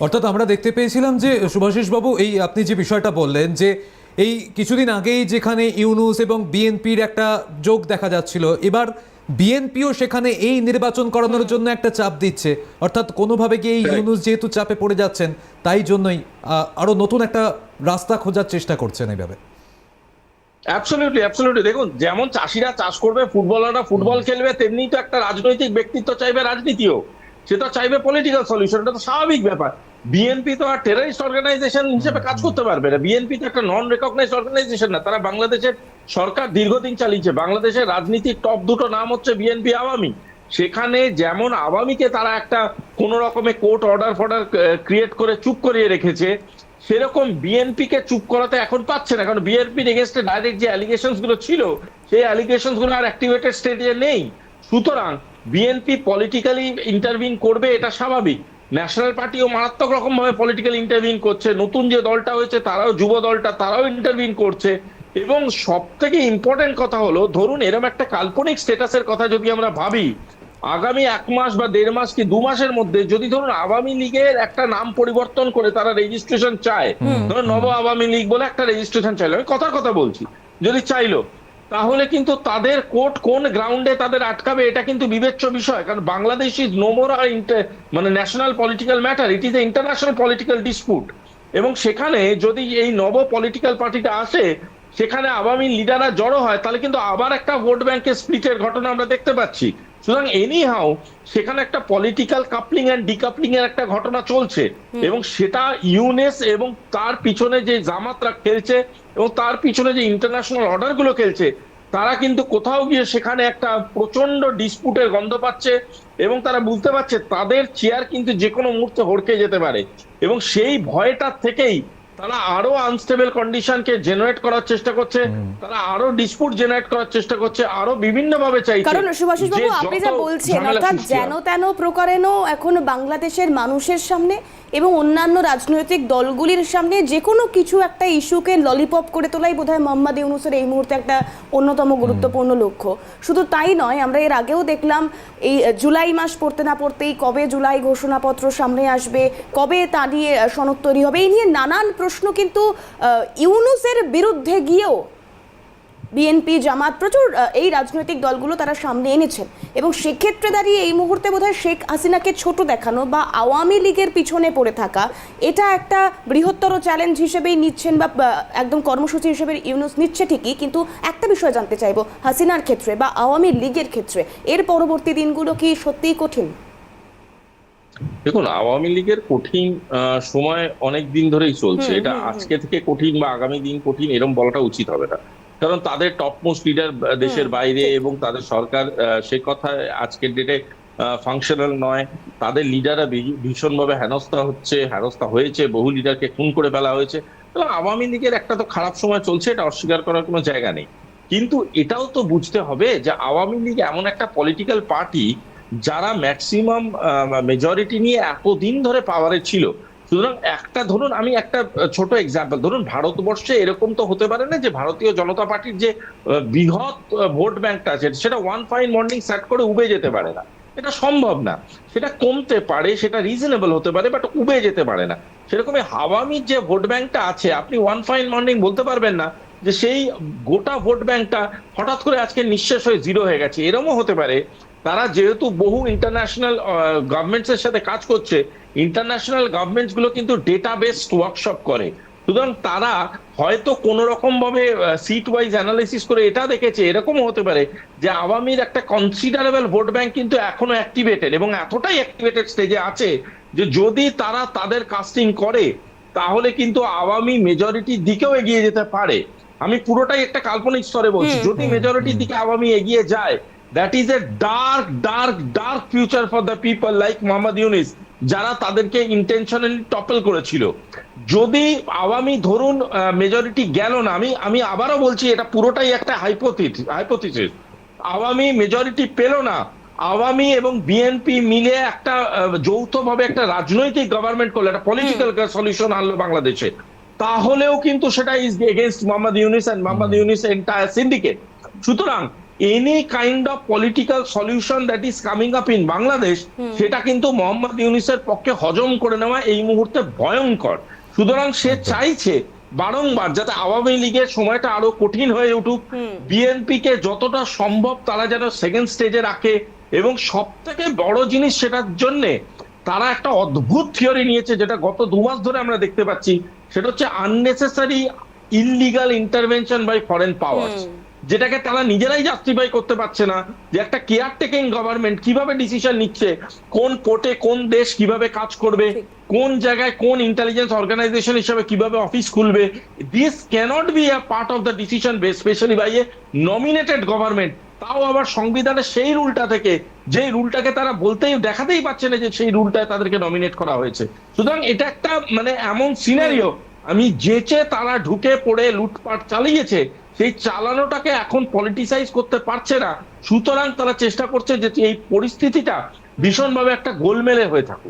অর্থাৎ আমরা দেখতে পেয়েছিলাম যে শুভাশিস বাবু, এই আপনি যে বিষয়টা বললেন যে এই কিছুদিন আগেই যেখানে ইউনূস এবং বিএনপির একটা যোগ দেখা যাচ্ছিল, এবার বিএনপিও সেখানে এই নির্বাচন করানোর জন্য একটা চাপ দিচ্ছে। অর্থাৎ কোনোভাবে গিয়ে এই ইউনূস যেহেতু চাপে পড়ে যাচ্ছেন, তাই জন্যই আরো নতুন একটা রাস্তা খোঁজার চেষ্টা করছেন এইভাবে। অ্যাবসলিউটলি অ্যাবসলিউটলি, দেখুন যেমন চাষিরা চাষ করবে, ফুটবলাররা ফুটবল খেলবে, তেমনি তো একটা রাজনৈতিক ব্যক্তিত্ব চাইবে রাজনীতিও, সে তো চাইবে পলিটিক্যাল সলিউশন। এটা তো স্বাভাবিক ব্যাপার। বিএনপি তো আর টেররিস্ট অর্গানাইজেশন হিসেবে কাজ করতে পারবে না। বিএনপি তো একটা নন রেকগনাইজড অর্গানাইজেশন না। তারা বাংলাদেশের সরকার দীর্ঘদিন চালিয়েছে। বাংলাদেশের রাজনীতির টপ দুটো নাম হচ্ছে বিএনপি, আওয়ামী। সেখানে যেমন আওয়ামীকে তারা একটা কোন রকমের কোর্ট অর্ডার ফর্ডার ক্রিয়েট করে চুপ করিয়ে রেখেছে, সেরকম বিএনপি কে চুপ করাতে এখন পাচ্ছে না। কারণ বিএনপির এগেইনস্টে ডাইরেক্ট যে অ্যালিগেশনস গুলো ছিল, সেই অ্যালিগেশনস গুলো আর অ্যাক্টিভেটেড স্টেজে নেই। সুতরাং বিএনপি পলিটিক্যালি ইন্টারভিন করবে, এটা স্বাভাবিক। ন্যাশনাল পার্টিও মারাত্মক রকম ভাবে পলিটিক্যাল ইন্টারভিন করছে। নতুন যে দলটা হয়েছে তারাও, যুব দলটা, তারাও ইন্টারভিন করছে। এবং সব থেকে ইম্পর্টেন্ট কথা হলো, ধরুন এরকম একটা কাল্পনিক স্ট্যাটাসের কথা যদি আমরা ভাবি, আগামী 1 মাস বা 1.5 মাস কি 2 মাসের মধ্যে যদি ধরুন আওয়ামী লীগের একটা নাম পরিবর্তন করে তারা রেজিস্ট্রেশন চায়, ধরুন নব আওয়ামী লীগ বলে একটা রেজিস্ট্রেশন চাইলো, আমি কথার কথা বলছি, যদি চাইলো, তাহলে কিন্তু তাদের কোর্ট কোন গ্রাউন্ডে তাদের আটকাবে এটা কিন্তু বিবেচ্য বিষয়। কারণ বাংলাদেশ ইজ নো মোর মানে national political matter, it is a international political dispute. এবং সেখানে যদি এই নব পলিটিক্যাল পার্টিটা আসে, সেখানে আওয়ামী লিডাররা জড়ো হয়, তাহলে কিন্তু আবার একটা ভোট ব্যাংকের স্প্লিটের ঘটনা আমরা দেখতে পাচ্ছি। সুতরাং এনি হাউ সেখানে একটা পলিটিক্যাল কাপলিং এন্ড ডিকাপলিং এর একটা ঘটনা চলছে, এবং সেটা ইউনেস এবং তার পিছনে যে জামাতরা খেলছে এবং তার পিছনে যে ইন্টারন্যাশনাল অর্ডার গুলো খেলছে, তারা কিন্তু কোথাও গিয়ে সেখানে একটা প্রচন্ড ডিসপুটের গন্ধ পাচ্ছে, এবং তারা বুঝতে পারছে তাদের চেয়ার কিন্তু যে কোনো মুহূর্তে হড়কে যেতে পারে। এবং সেই ভয়টার থেকেই তারা আরো আনস্টেবল কন্ডিশনকে জেনারেট করার চেষ্টা করছে, তারা আরো ডিসপুট জেনারেট করার চেষ্টা করছে, আরো বিভিন্ন ভাবে চাইছে। কারণ সুভাষিস বাবু, আপনি যা বলছেন, অর্থাৎ যেন তেন প্রকারেনও এখন বাংলাদেশের মানুষের সামনে এবং অন্যান্য রাজনৈতিক দলগুলির সামনে যে কোনো কিছু একটা ইস্যুকে ললিপপ করে তোলাই বোধহয় মোহাম্মদ ইউনূসের এই মুহূর্তে একটা অন্যতম গুরুত্বপূর্ণ লক্ষ্য। শুধু তাই নয়, আমরা এর আগেও দেখলাম এই জুলাই মাস পড়তে না পড়তেই কবে জুলাই ঘোষণাপত্র সামনে আসবে, কবে তা নিয়ে সনদ তৈরি হবে, এই নিয়ে নানান প্রশ্ন কিন্তু ইউনূসের বিরুদ্ধে গিয়েও বিএনপি, জামাত, প্রচুর এই রাজনৈতিক দলগুলো তারা সামনে এনেছেন। এবং সেক্ষেত্রে দাঁড়িয়ে এই মুহূর্তে বোধহয় শেখ হাসিনাকে ছোট দেখানো বা আওয়ামী লীগের পিছনে পড়ে থাকা, এটা একটা বৃহত্তর চ্যালেঞ্জ হিসেবেই নিচ্ছেন বা একদম কর্মসূচি হিসেবে ইউনূস নিচ্ছে ঠিকই। কিন্তু একটা বিষয় জানতে চাইবো, হাসিনার ক্ষেত্রে বা আওয়ামী লীগের ক্ষেত্রে এর পরবর্তী দিনগুলো কি সত্যিই কঠিন? দেখুন, আওয়ামী লীগের কঠিন সময় অনেক দিন ধরেই চলছে। এটা আজকে থেকে কঠিন বা আগামী দিন কঠিন এরকম বলাটা উচিত হবে না। কারণ তাদের টপ মোস্ট লিডার দেশের বাইরে, এবং তাদের সরকার সে কথা আজকের ডেটে ফাংশনাল নয়। তাদের লিডাররা ভীষণভাবে হেনস্থা হয়েছে, বহু লিডারকে খুন করে ফেলা হয়েছে। আওয়ামী লীগের একটা তো খারাপ সময় চলছে, এটা অস্বীকার করার কোনো জায়গা নেই। কিন্তু এটাও তো বুঝতে হবে যে আওয়ামী লীগ এমন একটা পলিটিক্যাল পার্টি যারা ম্যাক্সিমাম মেজরিটি নিয়ে এতদিন ধরে পাওয়ারে ছিল। সুতরাং একটা ধরুন, আমি একটা ছোট এক্সাম্পল, ধরুন ভারতবর্ষে এরকম তো হতে পারে না যে ভারতীয় জনতা পার্টির যে বৃহৎ ভোট ব্যাংকটা আছে সেটা ওয়ান ফাইন মর্নিং সেট করে উবে যেতে পারে না, এটা সম্ভব না। সেটা কমতে পারে, সেটা রিজনেবল হতে পারে, বাট উবে যেতে পারে না। সেরকমই আওয়ামীর যে ভোট ব্যাংকটা আছে, আপনি ওয়ান ফাইন মর্নিং বলতে পারবেন না যে সেই গোটা ভোট ব্যাংকটা হঠাৎ করে আজকে নিঃশেষ হয়ে জিরো হয়ে গেছে। এরকমও হতে পারে তারা যেহেতু বহু ইন্টারন্যাশনাল গভর্নমেন্টস এর সাথে কাজ করছে, ইন্টারন্যাশনাল গভর্নমেন্টস গুলো কিন্তু ডেটাবেস ওয়ার্কশপ করে। সুতরাং তারা হয়তো কোন রকম ভাবে সিট ওয়াইজ অ্যানালিসিস করে এটা দেখেছে, এরকমও হতে পারে যে আওয়ামীর একটা কনসিডারেবল ভোট ব্যাংক কিন্তু এখনো অ্যাক্টিভেটেড, এবং এতটাই অ্যাক্টিভেটেড স্টেজে আছে যে যদি তারা তাদের কাস্টিং করে তাহলে কিন্তু আওয়ামী মেজরিটির দিকেও এগিয়ে যেতে পারে। আমি পুরোটাই একটা কাল্পনিক স্তরে বলছি। যদি মেজরিটির দিকে আওয়ামী এগিয়ে যায়, that is a dark future for the people like Mohammad Yunus, যারা তাদেরকে ইন্টেনশনালি টপল করেছিল। যদি আওয়ামী ধরুন মেজরিটি গেল না, আমি আবারও বলছি এটা পুরোটাই একটা হাইপোথিসিস, আওয়ামী মেজরিটি পেল না, আওয়ামী এবং বিএনপি মিলে একটা যৌথভাবে একটা রাজনৈতিক গভর্নমেন্ট করলো, একটা পলিটিক্যাল সলিউশন আনলো বাংলাদেশে, তাহলেও কিন্তু সেটা is against Mohammad Yunus and Mohammad Yunus entire syndicate. সুতরাং any kind of political solution that is coming up in Bangladesh, সেটা কিন্তু মোহাম্মদ ইউনূসের পক্ষে হজম করে নেওয়া এই মুহূর্তে ভয়ঙ্কর। সুতরাং সে চাইছে বারংবার যাতে আওয়ামী লীগের সময়টা আরো কঠিন হয়ে উঠুক, বিএনপি কে যতটা সম্ভব তারা যেন সেকেন্ড স্টেজে রাখে, এবং সব থেকে বড় জিনিস সেটার জন্য তারা একটা অদ্ভুত থিওরি নিয়েছে, যেটা গত 2 মাস ধরে আমরা দেখতে পাচ্ছি, সেটা হচ্ছে unnecessary illegal intervention by foreign powers, যেটাকে তারা নিজেরাই জাস্টিফাই করতে পারছে না, যে একটা কেয়ারটেকিং গভর্নমেন্ট কিভাবে ডিসিশন নিচ্ছে, কোন পোর্টে কোন দেশ কিভাবে কাজ করবে, কোন জায়গায় কোন ইন্টেলিজেন্স অর্গানাইজেশন হিসেবে কিভাবে অফিস খুলবে, this cannot be a part of the decision specially by a nominated government, তাও আবার সংবিধানের সেই রুলটা থেকে, যে রুলটাকে তারা বলতেই দেখাতেই পারছে না যে সেই রুলটায় তাদেরকে নমিনেট করা হয়েছে। সুতরাং এটা একটা মানে এমন সিনারিও, আমি যেচে তারা ঢুকে পড়ে লুটপাট চালিয়েছে, সেই চালানোটাকে এখন পলিটিসাইজ করতে পারছে না। সুতরাং তারা চেষ্টা করছে যে এই পরিস্থিতিটা ভীষণভাবে একটা গোলমেলে হয়ে থাকুক।